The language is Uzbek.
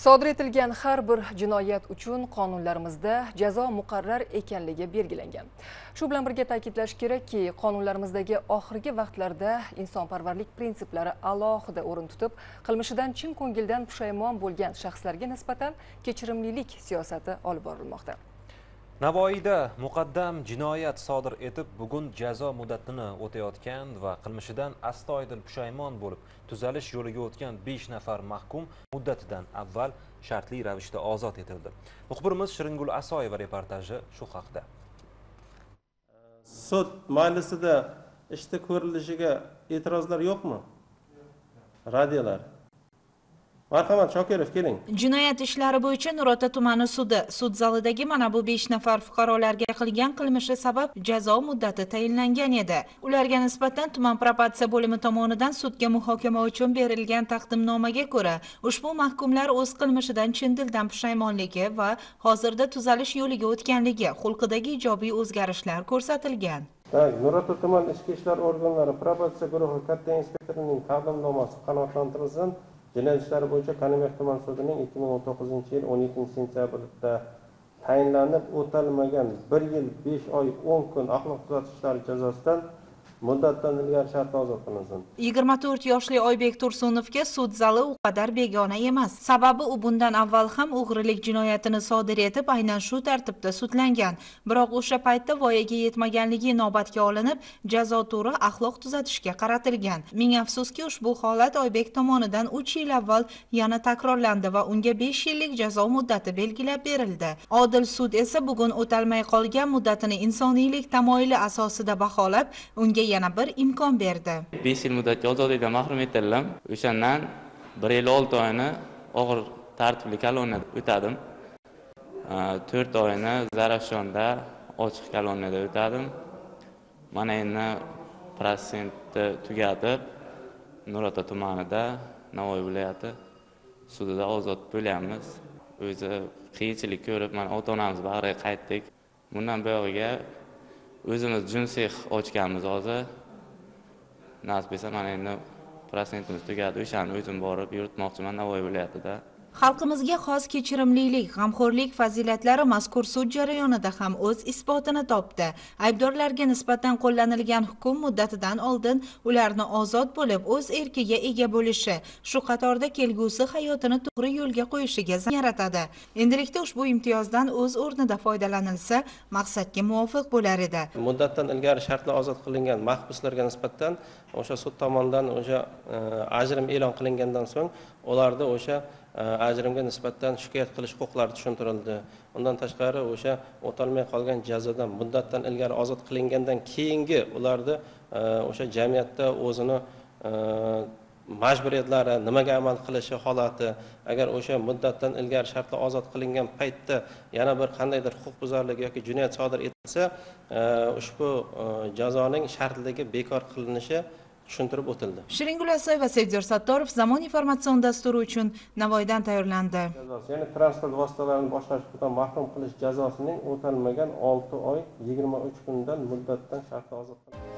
Sodir etilgan har bir jinoyat uchun qonunlarimizda jazo muqarrar ekanligi belgilangan. Shu bilan birga ta'kidlash kerakki, qonunlarimizdagi oxirgi vaqtlarda insonparvarlik prinsiplari alohida o'rin tutib, qilmishidan chin ko'ngildan pushaymon bo'lgan shaxslarga nisbatan kechirimlilik siyosati olib borilmoqda. Navoiyda muqaddam jinoyat sodir etib, bugun jazo muddatini o'tayotgan va qilmishidan astoydil pushaymon bo'lib, tuzalish yo'liga o'tgan 5 nafar mahkum muddatidan avval shartli ravishda ozod etildi. Muxbirimiz Shiringul Asoyeva reportaji shu haqda. Sud majlisida ishda ko'rilishiga e'tirozlar yo'qmi? Radiolar. Marhamat, Shokirov, keling. Jinoyat ishlari bo'yicha Nurota tumani sudi sud zalidagi mana bu 5 nafar fuqarolarga qilgan qilmishi sabab jazo muddati tayinlangan edi. Ularga nisbatan tuman probatsiya bo'limi tomonidan sudga muhokama uchun berilgan taqdimnomaga ko'ra, ushbu mahkumlar o'z qilmishidan chin dildan pushaymonligi va hozirda tuzalish yo'liga o'tganligi, xulqidagi ijobiy o'zgarishlar ko'rsatilgan. Nurota tuman ichki ishlar organlari probatsiya guruhi katta inspektorining taqdimnomasi qanoatlantirilsin. Jinoyat ishlari bo'yicha Kanimex tuman sudining 2019-yil 17-sentyabrda tayinlanib o'talmagan 1 yil 5 oy 10 kun axloq tuzatishlari jazosidan muddatdan ilgari shartli ozod qilinsin. 24 yoshli Oybek Tursunovga sud zali u qadar begona emas. Sababi u bundan avval ham o'g'rilik jinoyatini sodir etib, aynan shu tartibda sudlangan. Biroq o'sha paytda voyaga yetmaganligi inobatga olinib, jazo turi axloq tuzatishga qaratilgan. Ming afsuski, ushbu holat Oybek tomonidan 3 yil avval yana takrorlandi va unga 5 yillik jazo muddati belgilab berildi. Odil sud esa bugun o'talmay qolgan muddatini insoniylik tamoyili asosida baholab, unga yana bir imkon berdi. 5 yil muddatga ozodlikdan mahrum etildim. O'shandan 1 yil 6 oyni og'ir tartibli koloniyada o'tadim. 4 oyni Zarafshonda ochiq koloniyada o'tadim. Mana endi protsentni tugatib, Nurota tumanida Navoiy viloyati sudida ozod bo'lyapmiz. O'zi qiyinchilik ko'rib, mana ota-onamiz bag'riga qaytdik. Bundan buyog'iga o'zimiz jumsex ochganmiz hozir. Nasib etsa mana endi prosentimiz tugadi. O'shani o'zim borib yuritmoqchiman Navoiy viloyatida. Xalqimizga xos kechirimlilik, g'amxo'rlik fazilatlari mazkur sud jarayonida ham o'z isbotini topdi. Aybdorlarga nisbatan qo'llanilgan hukm muddatidan oldin ularni ozod bo'lib, o'z erkiga ega bo'lishi, shu qatorda kelgusi hayotini to'g'ri yo'lga qo'yishiga zamin yaratadi. Endilikda ushbu imtiyozdan o'z o'rnida foydalanilsa, maqsadga muvofiq bo'lar edi. Muddatdan ilgari shartli ozod qilingan mahbuslarga nisbatan o'sha sud tomonidan o'sha ajrim e'lon qilingandan so'ng ularda o'sha ajrimga nisbatan shikoyat qilish huquqlari tushuntirildi. Undan tashqari o'sha o'talmay qolgan jazodan muddatdan ilgari ozod qilingandan keyingi ularda o'sha jamiyatda o'zini majburiyatlari, nimaga amal qilishi holati, agar o'sha muddatdan ilgari shartli ozod qilingan paytda yana bir qandaydir huquqbuzarlik yoki jinoyat sodir etilsa, ushbu jazoning shartligi bekor qilinishi tushuntirib o'tildi. Shiringul Asoyeva va Sevdir Sattorov Zamon informatsion dasturi uchun Navoiydan tayyorlandi. Ya'ni transport vositalarini boshqarishdan mahrum qilish jazosining o'talmagan 6 oy 23 kundan muddatdan shartli ozod qilindi.